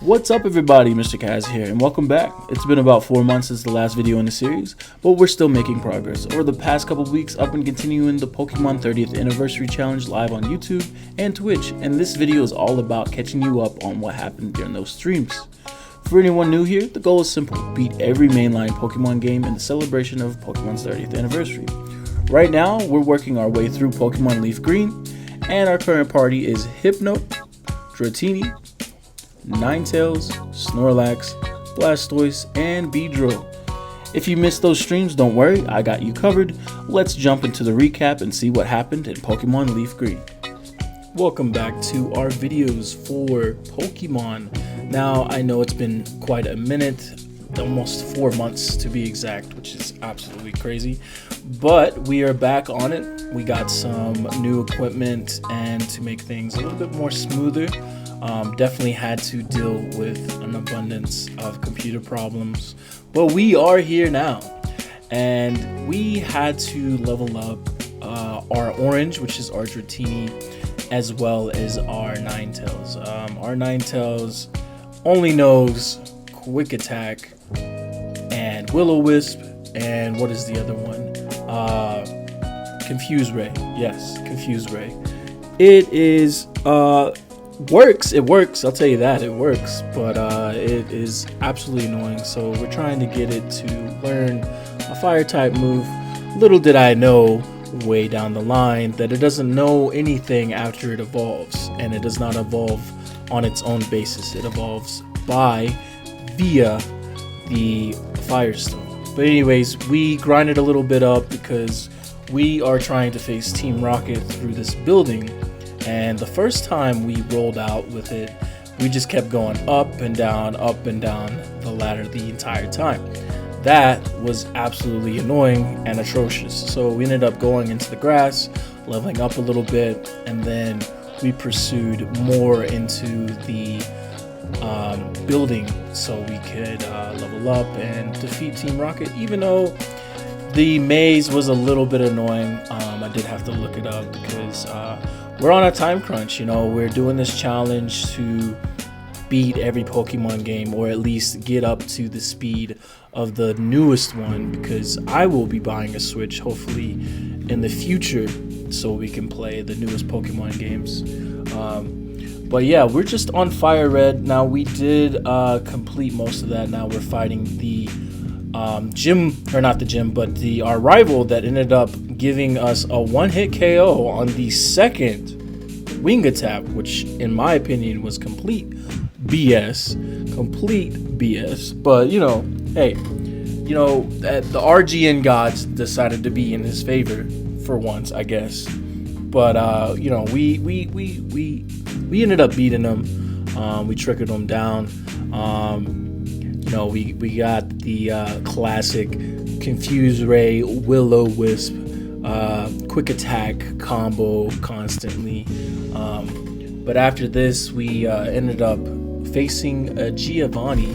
What's up everybody, Mr. Kaz here, and welcome back. It's been about 4 months since the last video in the series, but we're still making progress. Over the past couple weeks, I've been continuing the Pokemon 30th Anniversary Challenge live on YouTube and Twitch, and this video is all about catching you up on what happened during those streams. For anyone new here, the goal is simple: beat every mainline Pokemon game in the celebration of Pokemon's 30th anniversary. Right now, we're working our way through Pokemon LeafGreen, and our current party is Hypno, Dratini, Ninetales, Snorlax, Blastoise, and Beedrill. If you missed those streams, don't worry, I got you covered. Let's jump into the recap and see what happened in Pokemon LeafGreen. Welcome back to our videos for Pokemon. Now, I know it's been quite a minute, almost 4 months to be exact, which is absolutely crazy, but we are back on it. We got some new equipment, and to make things a little bit more smoother, definitely had to deal with an abundance of computer problems, but we are here now, and we had to level up our orange, which is our Dratini, as well as our Ninetales. Our Ninetales only knows Quick Attack and Will-O-Wisp, and what is the other one? Confuse Ray. Yes, Confuse Ray. It is works. It works. I'll tell you that it works, but it is absolutely annoying. So we're trying to get it to learn a fire type move. Little did I know, way down the line, that it doesn't know anything after it evolves, and it does not evolve on its own basis. It evolves via the Firestone. But anyways, we grinded a little bit up because we are trying to face Team Rocket through this building, and the first time we rolled out with it, we just kept going up and down the ladder the entire time. That was absolutely annoying and atrocious. So we ended up going into the grass, leveling up a little bit, and then we pursued more into the building so we could level up and defeat Team Rocket. Even though the maze was a little bit annoying, I did have to look it up because we're on a time crunch. You know, we're doing this challenge to beat every Pokemon game, or at least get up to the speed of the newest one, because I will be buying a Switch hopefully in the future so we can play the newest Pokemon games. But yeah, we're just on Fire Red now. We did complete most of that. Now we're fighting the gym, or not the gym, but our rival that ended up giving us a one-hit KO on the second Wing Attack, which in my opinion was complete BS. But you know, hey, you know, the RGN gods decided to be in his favor for once, I guess. But you know, we ended up beating them. We trickled them down. You know, we got the classic Confuse Ray, Will-O-Wisp, Quick Attack combo constantly. But after this, we ended up facing Giovanni,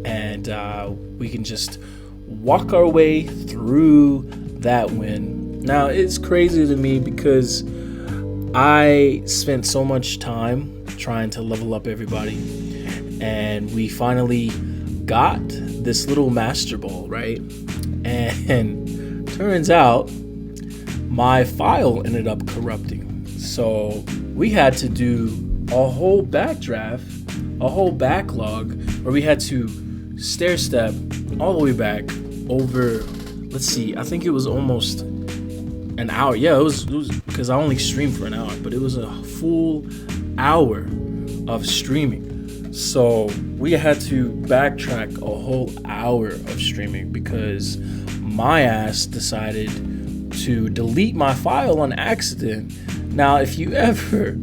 and we can just walk our way through that win. Now, it's crazy to me because I spent so much time trying to level up everybody, and we finally got this little Master Ball, right? And turns out my file ended up corrupting. So we had to do a whole backdraft, a whole backlog, where we had to stair step all the way back over, let's see, I think it was almost an hour. Yeah, it was because I only streamed for an hour, but it was a full hour of streaming. So we had to backtrack a whole hour of streaming because my ass decided to delete my file on accident. Now, if you ever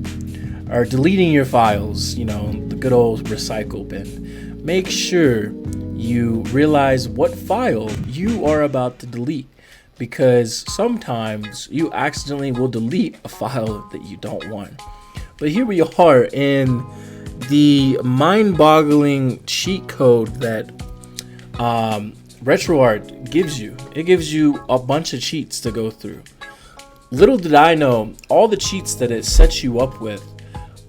are deleting your files, you know, the good old recycle bin, make sure you realize what file you are about to delete, because sometimes you accidentally will delete a file that you don't want. But here we are in the mind-boggling cheat code that RetroArt gives you. It gives you a bunch of cheats to go through. Little did I know, all the cheats that it sets you up with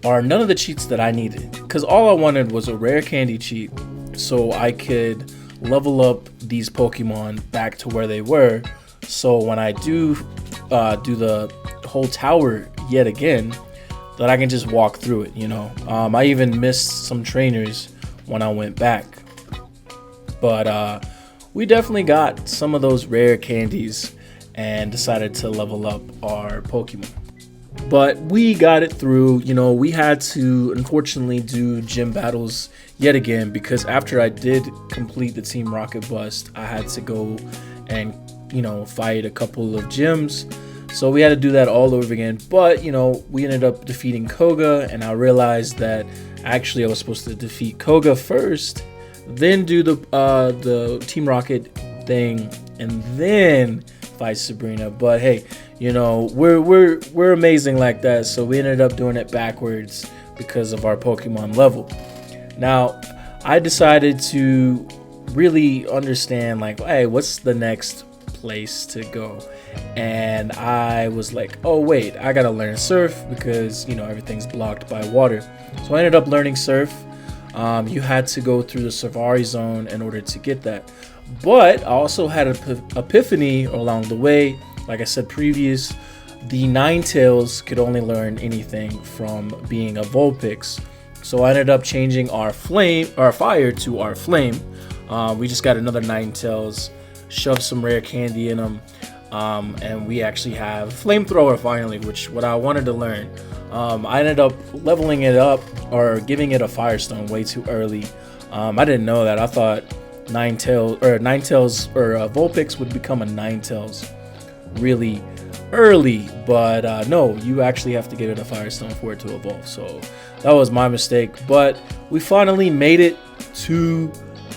are none of the cheats that I needed, because all I wanted was a rare candy cheat so I could level up these Pokemon back to where they were, so when I do the whole tower yet again, that I can just walk through it, you know. I even missed some trainers when I went back, but we definitely got some of those rare candies and decided to level up our Pokemon. But we got it through. You know, we had to unfortunately do gym battles yet again, because after I did complete the Team Rocket bust, I had to go and, you know, fight a couple of gyms. So we had to do that all over again. But, you know, we ended up defeating Koga, and I realized that actually I was supposed to defeat Koga first, then do the Team Rocket thing, and then fight Sabrina. But hey, you know, we're amazing like that, so we ended up doing it backwards because of our Pokemon level. Now, I decided to really understand, like, hey, what's the next place to go? And I was like, oh wait, I gotta learn Surf, because, you know, everything's blocked by water. So I ended up learning Surf. You had to go through the Safari Zone in order to get that. But I also had an epiphany along the way. Like I said previous, the Ninetales could only learn anything from being a Vulpix. So I ended up changing our fire to our flame. We just got another Ninetales, shoved some rare candy in them, and we actually have flamethrower finally, which what I wanted to learn. I ended up leveling it up, or giving it a Firestone way too early. I didn't know that. I thought Ninetales or Vulpix would become a Ninetales really early, but no, you actually have to give it a Firestone for it to evolve. So that was my mistake. But we finally made it to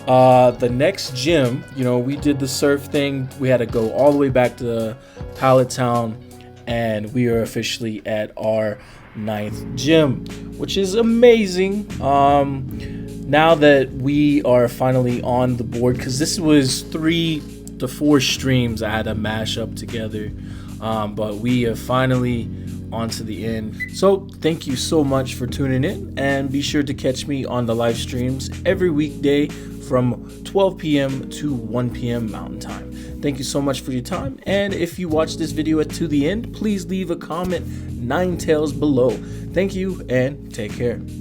the next gym. You know, we did the Surf thing. We had to go all the way back to Pallet Town, and we are officially at our 9th gym, which is amazing. Now that we are finally on the board, because this was 3 to 4 streams I had to mash up together, but we are finally on to the end. So thank you so much for tuning in, and be sure to catch me on the live streams every weekday from 12 p.m. to 1 p.m. Mountain Time. Thank you so much for your time, and if you watch this video to the end, please leave a comment Ninetales below. Thank you, and take care.